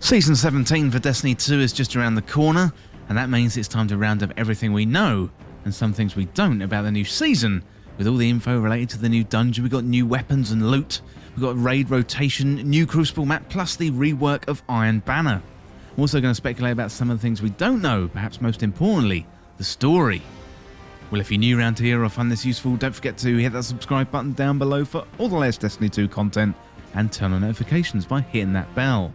Season 17 for Destiny 2 is just around the corner, and that means it's time to round up everything we know, and some things we don't about the new season. With all the info related to the new dungeon, we've got new weapons and loot, we've got raid rotation, new Crucible Map, plus the rework of Iron Banner. I'm also going to speculate about some of the things we don't know, perhaps most importantly, the story. Well, if you're new around here or find this useful, don't forget to hit that subscribe button down below for all the latest Destiny 2 content, and turn on notifications by hitting that bell.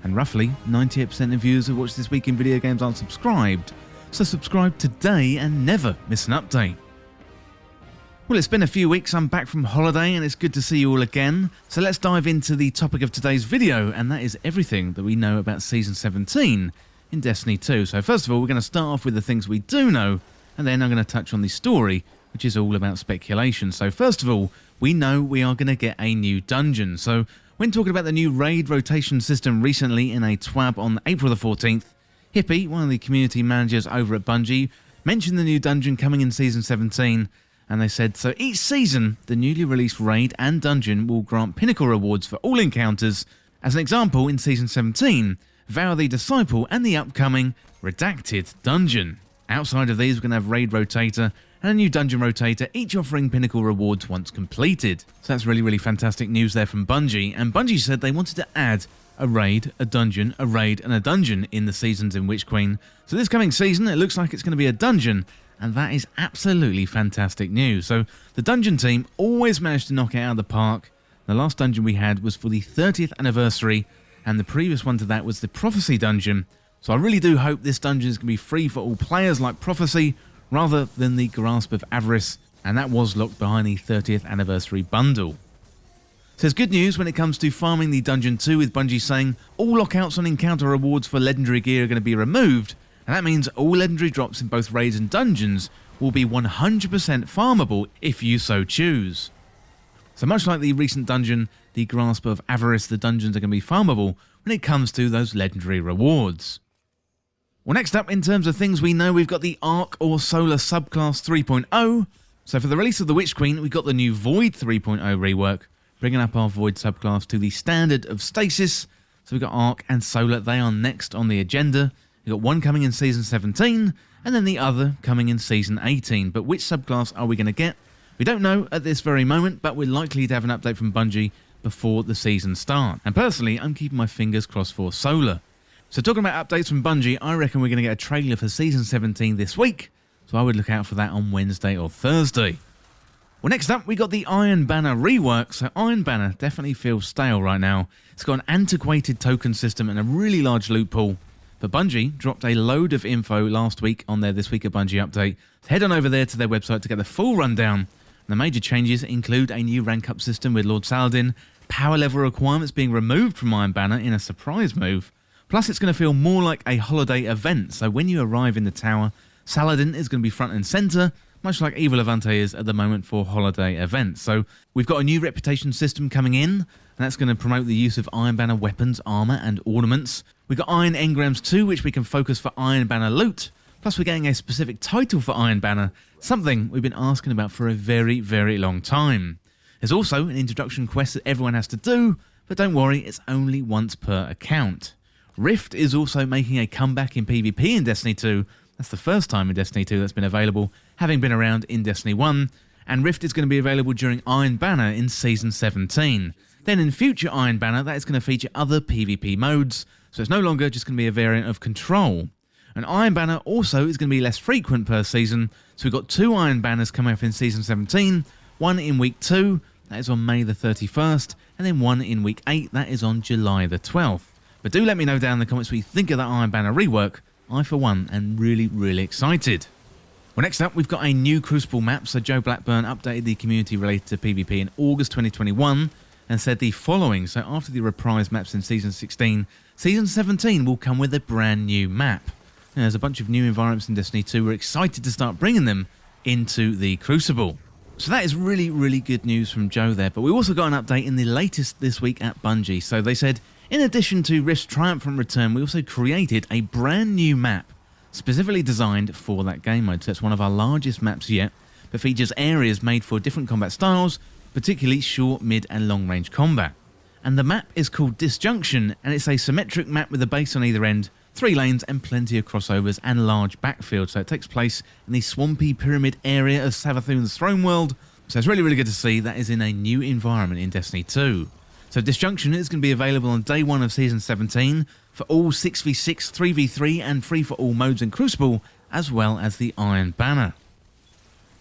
And roughly 98% of viewers who watch This Week in Video Games aren't subscribed, so subscribe today and never miss an update. Well, it's been a few weeks, I'm back from holiday and it's good to see you all again. So let's dive into the topic of today's video, and that is everything that we know about Season 17 in Destiny 2. So first of all, we're going to start off with the things we do know, and then I'm going to touch on the story, which is all about speculation. So first of all, we know we are going to get a new dungeon. So when talking about the new raid rotation system recently in a TWAB on April the 14th, Hippie, one of the community managers over at Bungie, mentioned the new dungeon coming in Season 17, and they said, so each season, the newly released raid and dungeon will grant pinnacle rewards for all encounters. As an example, in Season 17, Vow the Disciple and the upcoming Redacted dungeon. Outside of these, we're going to have Raid Rotator and a new Dungeon Rotator, each offering pinnacle rewards once completed. So that's really fantastic news there from Bungie, and Bungie said they wanted to add a raid, a dungeon, a raid and a dungeon in the seasons in Witch Queen. So this coming season, it looks like it's going to be a dungeon, and that is absolutely fantastic news. So the dungeon team always managed to knock it out of the park. The last dungeon we had was for the 30th anniversary, and the previous one to that was the Prophecy dungeon. So I really do hope this dungeon is going to be free for all players like Prophecy, rather than the Grasp of Avarice, and that was locked behind the 30th anniversary bundle. So there's good news when it comes to farming the Dungeon 2, with Bungie saying all lockouts on encounter rewards for legendary gear are going to be removed, and that means all legendary drops in both raids and dungeons will be 100% farmable if you so choose. So much like the recent dungeon, the Grasp of Avarice, the dungeons are going to be farmable when it comes to those legendary rewards. Well, next up, in terms of things we know, we've got the Arc or Solar Subclass 3.0. So for the release of the Witch Queen, we've got the new Void 3.0 rework, bringing up our Void subclass to the standard of Stasis. So we've got Arc and Solar, they are next on the agenda. We've got one coming in Season 17, and then the other coming in Season 18. But which subclass are we going to get? We don't know at this very moment, but we're likely to have an update from Bungie before the season start. And personally, I'm keeping my fingers crossed for Solar. So talking about updates from Bungie, I reckon we're going to get a trailer for Season 17 this week, so I would look out for that on Wednesday or Thursday. Well, next up, we got the Iron Banner rework. So Iron Banner definitely feels stale right now. It's got an antiquated token system and a really large loot pool. But Bungie dropped a load of info last week on their This Week of Bungie update. So head on over there to their website to get the full rundown. And the major changes include a new rank up system with Lord Saladin, power level requirements being removed from Iron Banner in a surprise move. Plus, it's going to feel more like a holiday event, so when you arrive in the tower, Saladin is going to be front and centre, much like Evil Levante is at the moment for holiday events. So we've got a new reputation system coming in, and that's going to promote the use of Iron Banner weapons, armour and ornaments. We've got Iron Engrams too, which we can focus for Iron Banner loot. Plus, we're getting a specific title for Iron Banner, something we've been asking about for a very long time. There's also an introduction quest that everyone has to do, but don't worry, it's only once per account. Rift is also making a comeback in PvP in Destiny 2. That's the first time in Destiny 2 that's been available, having been around in Destiny 1. And Rift is going to be available during Iron Banner in Season 17. Then in future Iron Banner, that is going to feature other PvP modes, so it's no longer just going to be a variant of Control. And Iron Banner also is going to be less frequent per season, so we've got 2 Iron Banners coming up in Season 17, one in Week 2, that is on May the 31st, and then one in Week 8, that is on July the 12th. But do let me know down in the comments what you think of that Iron Banner rework. I, for one, am really excited. Well, next up, we've got a new Crucible Map. So Joe Blackburn updated the community related to PvP in August 2021 and said the following. So after the reprised maps in Season 16, Season 17 will come with a brand new map. Now, there's a bunch of new environments in Destiny 2. We're excited to start bringing them into the Crucible. So that is really good news from Joe there. But we also got an update in the latest this week at Bungie. So they said, in addition to Rift's triumphant return, we also created a brand new map specifically designed for that game mode. So it's one of our largest maps yet, but features areas made for different combat styles, particularly short, mid and long range combat. And the map is called Disjunction, and it's a symmetric map with a base on either end, 3 lanes and plenty of crossovers and large backfield. So it takes place in the swampy pyramid area of Savathun's throne world. So it's really good to see that is in a new environment in Destiny 2. So Disjunction is going to be available on day 1 of Season 17 for all 6v6, 3v3 and free-for-all modes in Crucible, as well as the Iron Banner.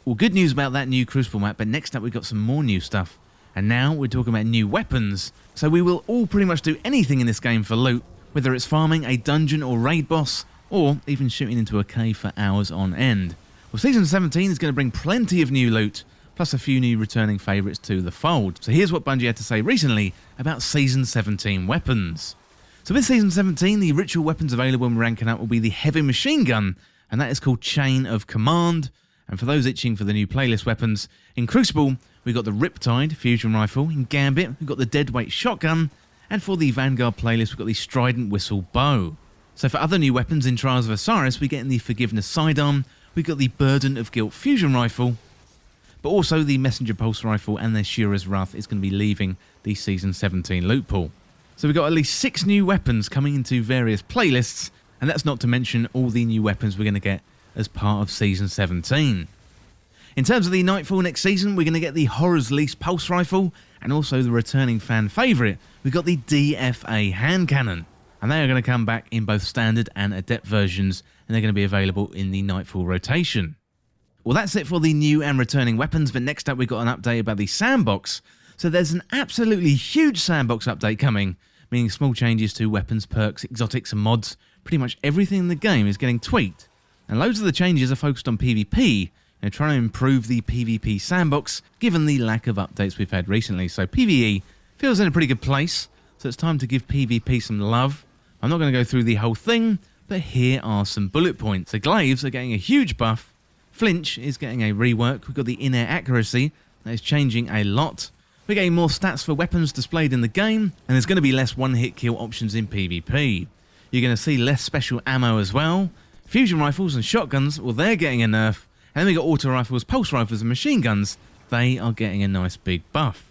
Well, good news about that new Crucible map, but next up we've got some more new stuff. And now we're talking about new weapons. So we will all pretty much do anything in this game for loot, whether it's farming a dungeon or raid boss, or even shooting into a cave for hours on end. Well, Season 17 is going to bring plenty of new loot, plus a few new returning favourites to the fold. So here's what Bungie had to say recently about Season 17 weapons. So with Season 17, the ritual weapons available when ranking up will be the heavy machine gun, and that is called Chain of Command. And for those itching for the new playlist weapons, in Crucible, we've got the Riptide fusion rifle. In Gambit, we've got the Deadweight shotgun. And for the Vanguard playlist, we've got the Strident whistle bow. So for other new weapons in Trials of Osiris, we get in the Forgiveness sidearm. We've got the Burden of Guilt fusion rifle. But also the Messenger pulse rifle and the Shura's Wrath is going to be leaving the Season 17 loot pool. So we've got at least 6 new weapons coming into various playlists. And that's not to mention all the new weapons we're going to get as part of Season 17. In terms of the Nightfall next season, we're going to get the Horror's Lease pulse rifle, and also the returning fan favourite, we've got the DFA hand cannon. And they are going to come back in both standard and adept versions, and they're going to be available in the Nightfall rotation. Well, that's it for the new and returning weapons, but next up we've got an update about the Sandbox. So there's an absolutely huge Sandbox update coming, meaning small changes to weapons, perks, exotics and mods. Pretty much everything in the game is getting tweaked. And loads of the changes are focused on PvP, trying to improve the PvP sandbox, given the lack of updates we've had recently. So PvE feels in a pretty good place, so it's time to give PvP some love. I'm not going to go through the whole thing, but here are some bullet points. The glaives are getting a huge buff, flinch is getting a rework, we've got the in-air accuracy, that is changing a lot. We're getting more stats for weapons displayed in the game, and there's going to be less one-hit kill options in PvP. You're going to see less special ammo as well. Fusion rifles and shotguns, well, they're getting a nerf. And then we got auto rifles, pulse rifles and machine guns. They are getting a nice big buff.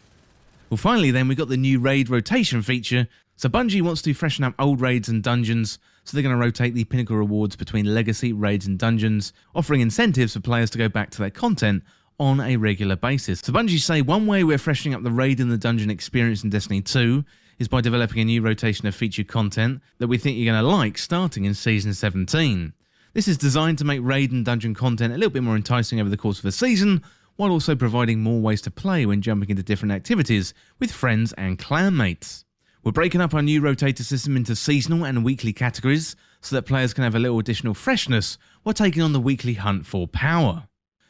Well, finally then, we got the new raid rotation feature. So Bungie wants to freshen up old raids and dungeons, so they're going to rotate the pinnacle rewards between legacy raids and dungeons, offering incentives for players to go back to their content on a regular basis. So Bungie say one way we're freshening up the raid and the dungeon experience in Destiny 2 is by developing a new rotation of featured content that we think you're going to like starting in Season 17. This is designed to make raid and dungeon content a little bit more enticing over the course of a season, while also providing more ways to play when jumping into different activities with friends and clanmates. We're breaking up our new rotator system into seasonal and weekly categories so that players can have a little additional freshness while taking on the weekly hunt for power.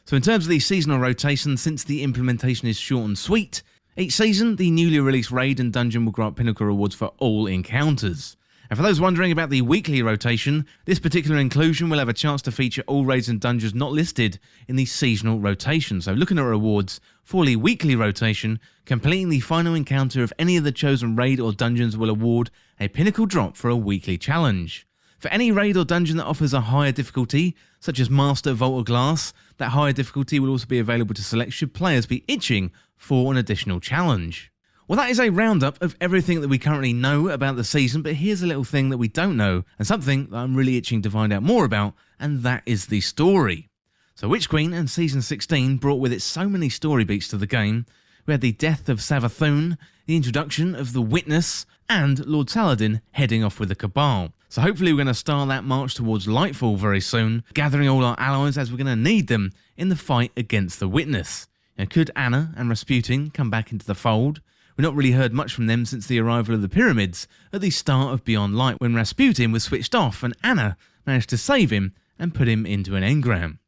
So in terms of the seasonal rotation, since the implementation is short and sweet, each season the newly released raid and dungeon will grant pinnacle rewards for all encounters. And for those wondering about the weekly rotation, this particular inclusion will have a chance to feature all raids and dungeons not listed in the seasonal rotation. So looking at rewards for the weekly rotation, completing the final encounter of any of the chosen raid or dungeons will award a pinnacle drop for a weekly challenge. For any raid or dungeon that offers a higher difficulty, such as Master Vault of Glass, that higher difficulty will also be available to select should players be itching for an additional challenge. Well, that is a roundup of everything that we currently know about the season, but here's a little thing that we don't know, and something that I'm really itching to find out more about, and that is the story. So Witch Queen and Season 16 brought with it so many story beats to the game. We had the death of Savathun, the introduction of the Witness, and Lord Saladin heading off with the Cabal. So hopefully we're going to start that march towards Lightfall very soon, gathering all our allies as we're going to need them in the fight against the Witness. Now, could Anna and Rasputin come back into the fold? We've not really heard much from them since the arrival of the pyramids at the start of Beyond Light, when Rasputin was switched off and Anna managed to save him and put him into an engram.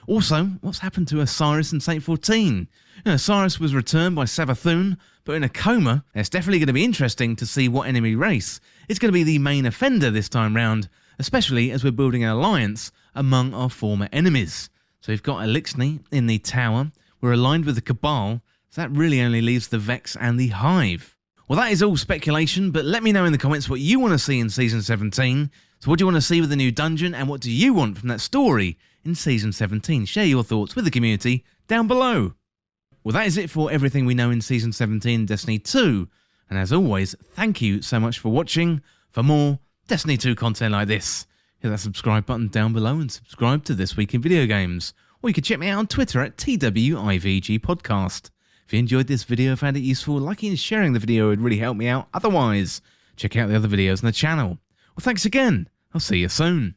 Also, what's happened to Osiris and Saint 14? Osiris was returned by Savathun, but in a coma. It's definitely going to be interesting to see what enemy race is going to be the main offender this time round, especially as we're building an alliance among our former enemies. So we've got Elixni in the tower, we're aligned with the Cabal, so that really only leaves the Vex and the Hive. Well, that is all speculation, but let me know in the comments what you want to see in Season 17. So what do you want to see with the new dungeon, and what do you want from that story in Season 17? Share your thoughts with the community down below. Well, that is it for everything we know in Season 17 Destiny 2. And as always, thank you so much for watching. For more Destiny 2 content like this, hit that subscribe button down below and subscribe to This Week in Video Games. Or you can check me out on Twitter at TWIVG Podcast. If you enjoyed this video, found it useful, liking and sharing the video would really help me out. Otherwise, check out the other videos on the channel. Well, thanks again. I'll see you soon.